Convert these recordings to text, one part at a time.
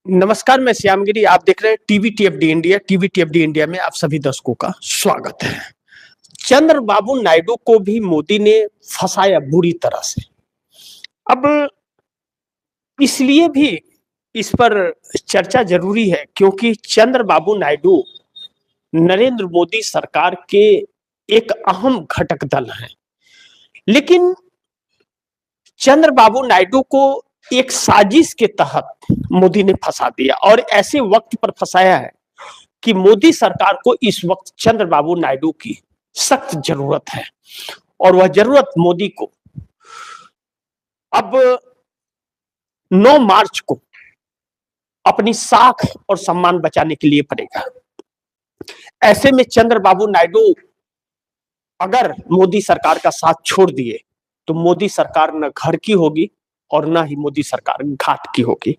नमस्कार, मैं श्यामगिरी। आप देख रहे हैं टीवी टीएफडी इंडिया। टीवी टीएफडी इंडिया में आप सभी दर्शकों का स्वागत है। चंद्रबाबू नायडू को भी मोदी ने फंसाया बुरी तरह से। अब इसलिए भी इस पर चर्चा जरूरी है क्योंकि चंद्रबाबू नायडू नरेंद्र मोदी सरकार के एक अहम घटक दल हैं। लेकिन चंद्रबाबू नायडू को एक साजिश के तहत मोदी ने फंसा दिया और ऐसे वक्त पर फंसाया है कि मोदी सरकार को इस वक्त चंद्रबाबू नायडू की सख्त जरूरत है और वह जरूरत मोदी को अब 9 मार्च को अपनी साख और सम्मान बचाने के लिए पड़ेगा। ऐसे में चंद्रबाबू नायडू अगर मोदी सरकार का साथ छोड़ दिए तो मोदी सरकार न घर की होगी और न ही मोदी सरकार घाट की होगी,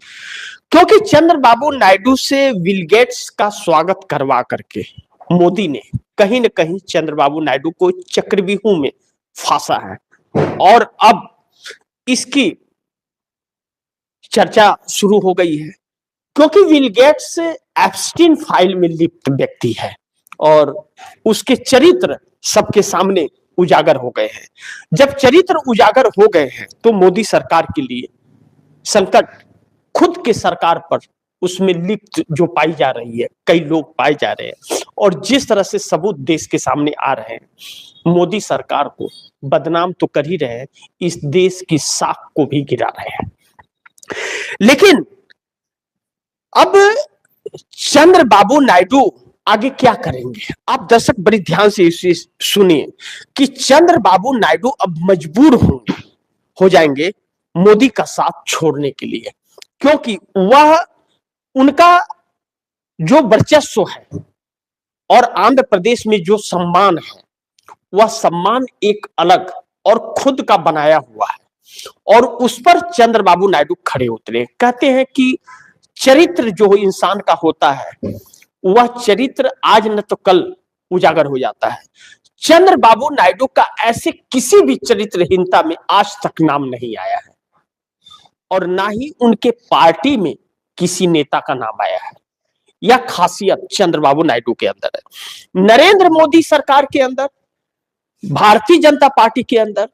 क्योंकि चंद्रबाबू नायडू से बिल गेट्स का स्वागत करवा करके मोदी ने कहीं न कहीं चंद्रबाबू नायडू को चक्रव्यूह में फांसा है और अब इसकी चर्चा शुरू हो गई है क्योंकि बिल गेट्स एप्स्टीन फाइल में लिप्त व्यक्ति है और उसके चरित्र सबके सामने उजागर हो गए हैं। जब चरित्र उजागर हो गए हैं तो मोदी सरकार के लिए संकट खुद के सरकार पर उसमें लिप्त जो पाई जा रही है, कई लोग पाए जा रहे हैं और जिस तरह से सबूत देश के सामने आ रहे हैं, मोदी सरकार को बदनाम तो कर ही रहे हैं, इस देश की साख को भी गिरा रहे हैं। लेकिन अब चंद्रबाबू नायडू आगे क्या करेंगे? आप दर्शक बड़ी ध्यान से इसे सुनिए कि चंद्रबाबू नायडू अब मजबूर हो जाएंगे मोदी का साथ छोड़ने के लिए, क्योंकि वह उनका जो वर्चस्व है और आंध्र प्रदेश में जो सम्मान है, वह सम्मान एक अलग और खुद का बनाया हुआ है और उस पर चंद्रबाबू नायडू खड़े उतरे। कहते हैं कि चरित्र जो इंसान का होता है वह चरित्र आज न तो कल उजागर हो जाता है। चंद्रबाबू नायडू का ऐसे किसी भी चरित्रहीनता में आज तक नाम नहीं आया है और ना ही उनके पार्टी में किसी नेता का नाम आया है। यह खासियत चंद्रबाबू नायडू के अंदर है। नरेंद्र मोदी सरकार के अंदर, भारतीय जनता पार्टी के अंदर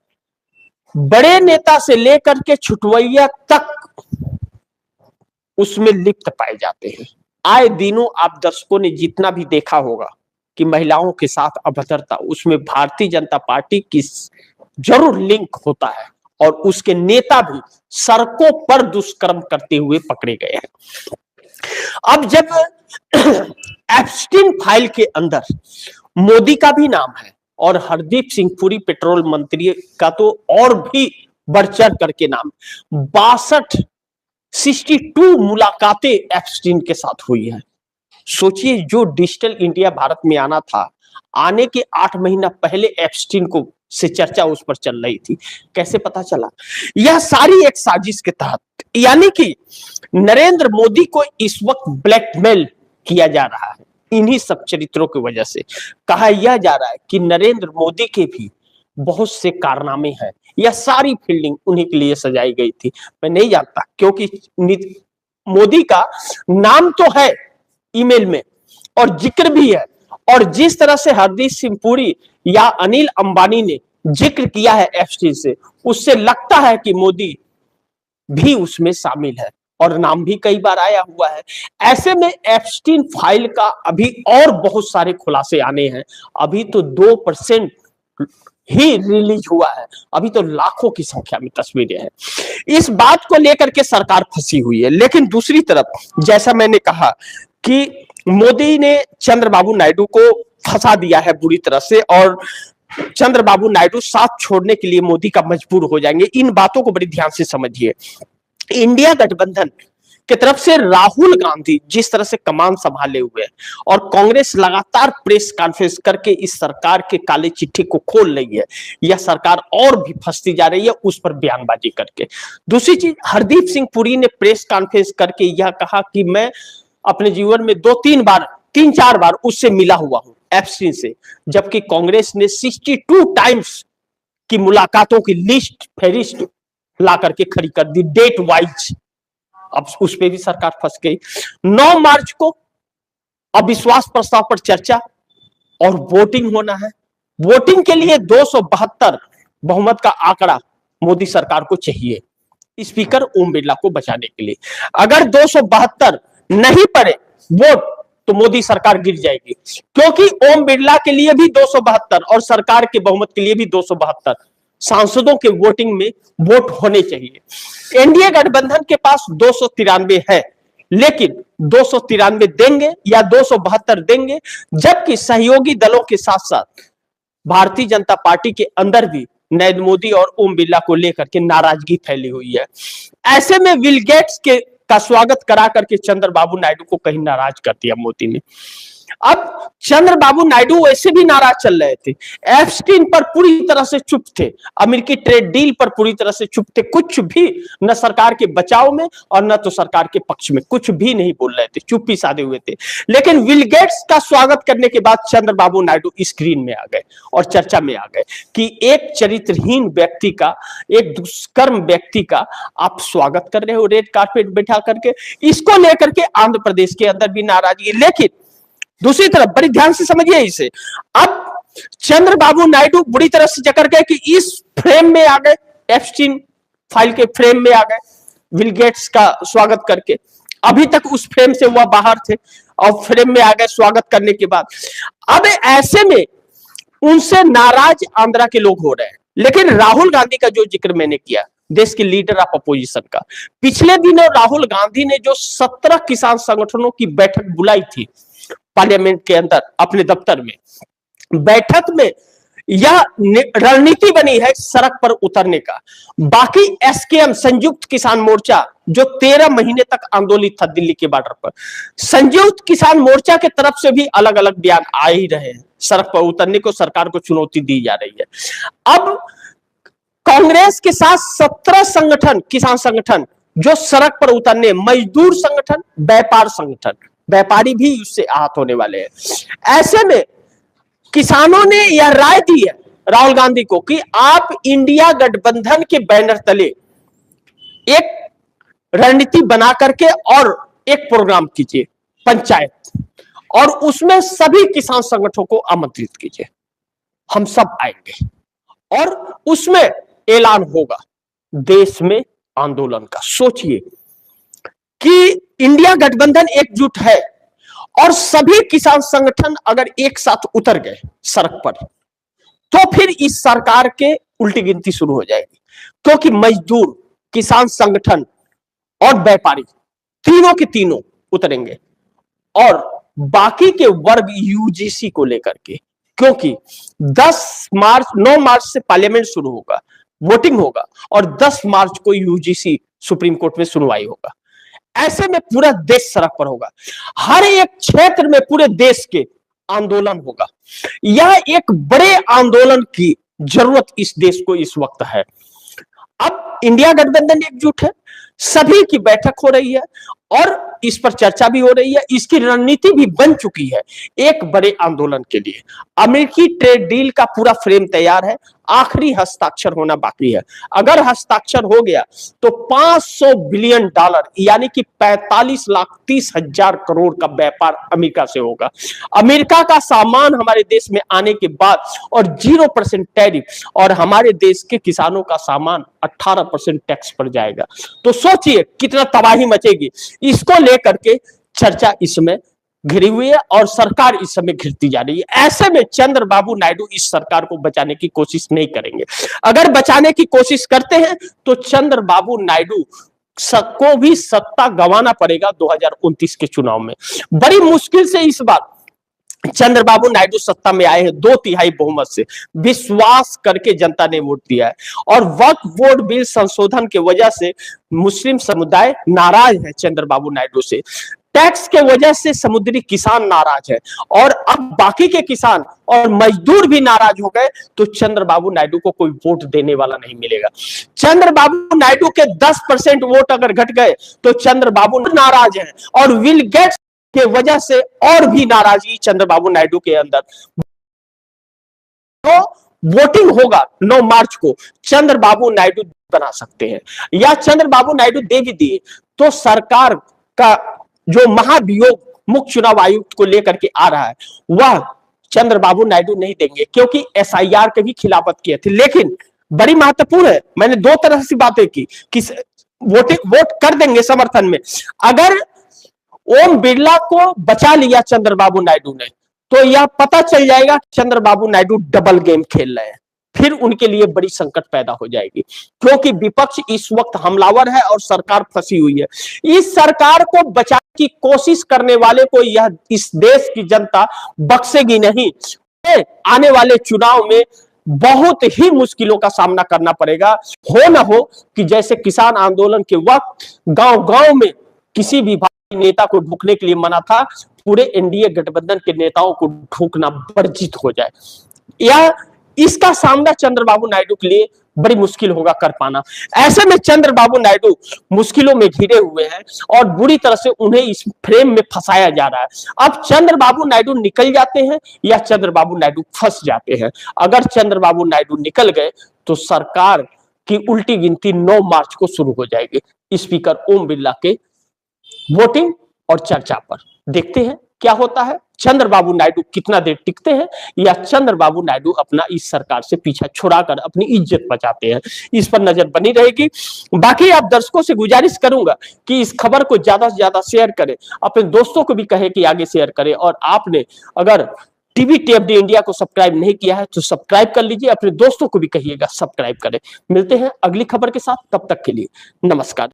बड़े नेता से लेकर के छुटवैया तक उसमें लिप्त पाए जाते हैं। आए दिनों आप दर्शकों ने जितना भी देखा होगा कि महिलाओं के साथ अभद्रता, उसमें भारतीय जनता पार्टी की जरूर लिंक होता है और उसके नेता भी सड़कों पर दुष्कर्म करते हुए पकड़े गए हैं। अब जब एप्स्टीन फाइल के अंदर मोदी का भी नाम है और हरदीप सिंह पुरी पेट्रोल मंत्री का तो और भी बढ़ चढ़ करके नाम, 62 मुलाकातें एप्स्टीन के साथ हुई है। सोचिए, जो डिजिटल इंडिया भारत में आना था, आने के 8 महीना पहले एप्स्टीन को से चर्चा उस पर चल रही थी। कैसे पता चला? यह सारी एक साजिश के तहत, यानी कि नरेंद्र मोदी को इस वक्त ब्लैकमेल किया जा रहा है इन्हीं सब चरित्रों की वजह से। कहा यह जा रहा है कि नरेंद्र मोदी के भी बहुत से कारनामे हैं, यह सारी फील्डिंग उन्हीं के लिए सजाई गई थी। मैं नहीं जानता क्योंकि मोदी का नाम तो है ईमेल में और जिक्र भी है, और जिस तरह से हरदीप सिंह पुरी या अनिल अंबानी ने जिक्र किया है एप्स्टीन से, उससे लगता है कि मोदी भी उसमें शामिल है और नाम भी कई बार आया हुआ है। ऐसे में एप्स्टीन फाइल का अभी और बहुत सारे खुलासे आने हैं। अभी तो 2% ही रिलीज हुआ है, अभी तो लाखों की संख्या में तस्वीरें हैं। इस बात को लेकर के सरकार फंसी हुई है। लेकिन दूसरी तरफ, जैसा मैंने कहा कि मोदी ने चंद्रबाबू नायडू को फंसा दिया है बुरी तरह से और चंद्रबाबू नायडू साथ छोड़ने के लिए मोदी का मजबूर हो जाएंगे। इन बातों को बड़ी ध्यान से समझिए। इंडिया गठबंधन की तरफ से राहुल गांधी जिस तरह से कमान संभाले हुए और कांग्रेस लगातार प्रेस कॉन्फ्रेंस करके इस सरकार के काले चिट्ठी को खोल रही है, यह सरकार और भी फंसती जा रही है उस पर बयानबाजी करके। दूसरी चीज, हरदीप सिंह पुरी ने प्रेस कॉन्फ्रेंस करके यह कहा कि मैं अपने जीवन में 3-4 बार उससे मिला हुआ हूं एप्स्टीन से, जबकि कांग्रेस ने 62 टाइम्स की मुलाकातों की लिस्ट फेरिस्ट ला करके खड़ी कर दी, डेट वाइज। अब उस पर भी सरकार फंस गई। 9 मार्च को अविश्वास प्रस्ताव पर चर्चा और वोटिंग होना है। वोटिंग के लिए 272 बहुमत का आंकड़ा मोदी सरकार को चाहिए स्पीकर ओम बिरला को बचाने के लिए। अगर 272 नहीं पड़े वोट तो मोदी सरकार गिर जाएगी, क्योंकि ओम बिरला के लिए भी 272 और सरकार के बहुमत के लिए भी 272 सांसदों के वोटिंग में वोट होने चाहिए। एनडीए गठबंधन के पास 293 है, लेकिन 293 देंगे या 272 देंगे, जबकि सहयोगी दलों के साथ साथ भारतीय जनता पार्टी के अंदर भी नरेंद्र मोदी और ओम बिरला को लेकर के नाराजगी फैली हुई है। ऐसे में बिल गेट्स के का स्वागत करा करके चंद्रबाबू नायडू को कहीं नाराज कर दिया मोदी ने। अब चंद्रबाबू नायडू वैसे भी नाराज चल रहे थे, एप्स्टीन पर पूरी तरह से चुप थे, अमेरिकी ट्रेड डील पर पूरी तरह से चुप थे, कुछ भी न सरकार के बचाव में और न तो सरकार के पक्ष में कुछ भी नहीं बोल रहे थे, चुप्पी साधे हुए थे। लेकिन बिल गेट्स का स्वागत करने के बाद चंद्रबाबू नायडू स्क्रीन में आ गए और चर्चा में आ गए कि एक चरित्रहीन व्यक्ति का, एक दुष्कर्म व्यक्ति का आप स्वागत कर रहे हो रेड कार्पेट बैठा करके। इसको लेकर के आंध्र प्रदेश के अंदर भी नाराजगी। लेकिन दूसरी तरफ बड़ी ध्यान से समझिए इसे, अब चंद्रबाबू नायडू बुरी तरह से जकड़ गए कि इस फ्रेम में आ गए, एप्स्टीन फाइल के फ्रेम में आ गए बिल गेट्स का स्वागत करके। अभी तक उस फ्रेम से वह बाहर थे और फ्रेम में आ गए स्वागत करने के बाद। अब ऐसे में उनसे नाराज आंध्रा के लोग हो रहे हैं। लेकिन राहुल गांधी का जो जिक्र मैंने किया, देश के लीडर ऑफ अपोजिशन का, पिछले दिनों राहुल गांधी ने जो 17 किसान संगठनों की बैठक बुलाई थी पार्लियामेंट के अंदर अपने दफ्तर में, बैठक में यह रणनीति बनी है सड़क पर उतरने का। बाकी एसकेएम संयुक्त किसान मोर्चा जो 13 महीने तक आंदोलित था दिल्ली के बॉर्डर पर, संयुक्त किसान मोर्चा के तरफ से भी अलग अलग बयान आ ही रहे हैं, सड़क पर उतरने को सरकार को चुनौती दी जा रही है। अब कांग्रेस के साथ 17 संगठन, किसान संगठन जो सड़क पर उतरने, मजदूर संगठन, व्यापार संगठन, व्यापारी भी उससे आहत होने वाले हैं। ऐसे में किसानों ने यह राय दी है राहुल गांधी को कि आप इंडिया गठबंधन के बैनर तले एक रणनीति बना करके और एक प्रोग्राम कीजिए पंचायत, और उसमें सभी किसान संगठनों को आमंत्रित कीजिए, हम सब आएंगे और उसमें ऐलान होगा देश में आंदोलन का। सोचिए कि इंडिया गठबंधन एकजुट है और सभी किसान संगठन अगर एक साथ उतर गए सड़क पर, तो फिर इस सरकार के उल्टी गिनती शुरू हो जाएगी, क्योंकि मजदूर, किसान संगठन और व्यापारी तीनों के तीनों उतरेंगे और बाकी के वर्ग यूजीसी को लेकर के, क्योंकि 9 मार्च से पार्लियामेंट शुरू होगा, वोटिंग होगा और 10 मार्च को यूजीसी सुप्रीम कोर्ट में सुनवाई होगा। ऐसे में पूरा देश सड़क पर होगा, हर एक क्षेत्र में पूरे देश के आंदोलन होगा। यह एक बड़े आंदोलन की जरूरत इस देश को इस वक्त है। अब इंडिया गठबंधन एकजुट है, सभी की बैठक हो रही है और इस पर चर्चा भी हो रही है, इसकी रणनीति भी बन चुकी है एक बड़े आंदोलन के लिए। अमेरिकी ट्रेड डील का पूरा फ्रेम तैयार है, आखिरी हस्ताक्षर होना बाकी है। अगर हस्ताक्षर हो गया तो $500 बिलियन यानी कि 45,30,000 करोड़ का व्यापार अमेरिका से होगा। अमेरिका का सामान हमारे देश में आने के बाद और 0% टैरिफ, और हमारे देश के किसानों का सामान 18% टैक्स पर जाएगा। तो सोचिए कितना तबाही मचेगी। इसको लेकर के चर्चा इस समय घिरी हुई है और सरकार इस समय घिरती जा रही है। ऐसे में चंद्रबाबू नायडू इस सरकार को बचाने की कोशिश नहीं करेंगे। अगर बचाने की कोशिश करते हैं तो चंद्रबाबू नायडू को भी सत्ता गंवाना पड़ेगा 2029 के चुनाव में। बड़ी मुश्किल से इस बार चंद्रबाबू नायडू सत्ता में आए हैं 2/3 बहुमत से, विश्वास करके जनता ने वोट दिया है। और वक्फ बोर्ड बिल संशोधन के वजह से मुस्लिम समुदाय नाराज है चंद्रबाबू नायडू से, टैक्स के वजह से समुद्री किसान नाराज है, और अब बाकी के किसान और मजदूर भी नाराज हो गए तो चंद्रबाबू नायडू को कोई वोट देने वाला नहीं मिलेगा। चंद्रबाबू नायडू के 10% वोट अगर घट गए तो चंद्रबाबू नाराज है, और बिल गेट्स के वजह से और भी नाराजगी चंद्रबाबू नायडू के अंदर। तो वोटिंग होगा 9 मार्च को, चंद्रबाबू नायडू बना सकते हैं, या चंद्रबाबू नायडू दे भी दिए तो सरकार का जो महाभियोग मुख्य चुनाव आयुक्त को लेकर के आ रहा है वह चंद्रबाबू नायडू नहीं देंगे, क्योंकि एसआईआर के भी खिलाफत किए थे। लेकिन बड़ी महत्वपूर्ण है, मैंने दो तरह से बातें की कि वोट कर देंगे समर्थन में। अगर ओम बिरला को बचा लिया चंद्रबाबू नायडू ने तो यह पता चल जाएगा चंद्रबाबू नायडू डबल गेम खेल रहे हैं, फिर उनके लिए बड़ी संकट पैदा हो जाएगी, क्योंकि विपक्ष इस वक्त हमलावर है और सरकार फंसी हुई है। इस सरकार को बचाने की कोशिश करने वाले को यह इस देश की जनता बख्शेगी नहीं। आने वाले चुनाव में बहुत ही मुश्किलों का सामना करना पड़ेगा। हो ना हो कि जैसे किसान आंदोलन के वक्त गांव गांव में किसी भी नेता को ढूंढने के लिए मना था, पूरे एनडीए गठबंधन के नेताओं को ढूंढना वर्जित हो जाए। या इसका सामना चंद्रबाबू नायडू के लिए बड़ी मुश्किल होगा कर पाना। ऐसे में चंद्रबाबू नायडू मुश्किलों में घिरे हुए हैं और बुरी तरह से उन्हें इस फ्रेम में फंसाया जा रहा है। अब चंद्रबाबू नायडू निकल जाते हैं या चंद्रबाबू नायडू फंस जाते हैं। अगर चंद्रबाबू नायडू निकल गए तो सरकार की उल्टी गिनती 9 मार्च को शुरू हो जाएगी स्पीकर ओम बिरला के वोटिंग और चर्चा पर। देखते हैं क्या होता है, चंद्रबाबू नायडू कितना देर टिकते हैं या चंद्रबाबू नायडू अपना इस सरकार से पीछा छुड़ाकर अपनी इज्जत बचाते हैं, इस पर नजर बनी रहेगी। बाकी आप दर्शकों से गुजारिश करूंगा कि इस खबर को ज्यादा से ज्यादा शेयर करें, अपने दोस्तों को भी कहें कि आगे शेयर करें, और आपने अगर टीवी टीएफडी इंडिया को सब्सक्राइब नहीं किया है तो सब्सक्राइब कर लीजिए, अपने दोस्तों को भी कहिएगा सब्सक्राइब करें। मिलते हैं अगली खबर के साथ, तब तक के लिए नमस्कार।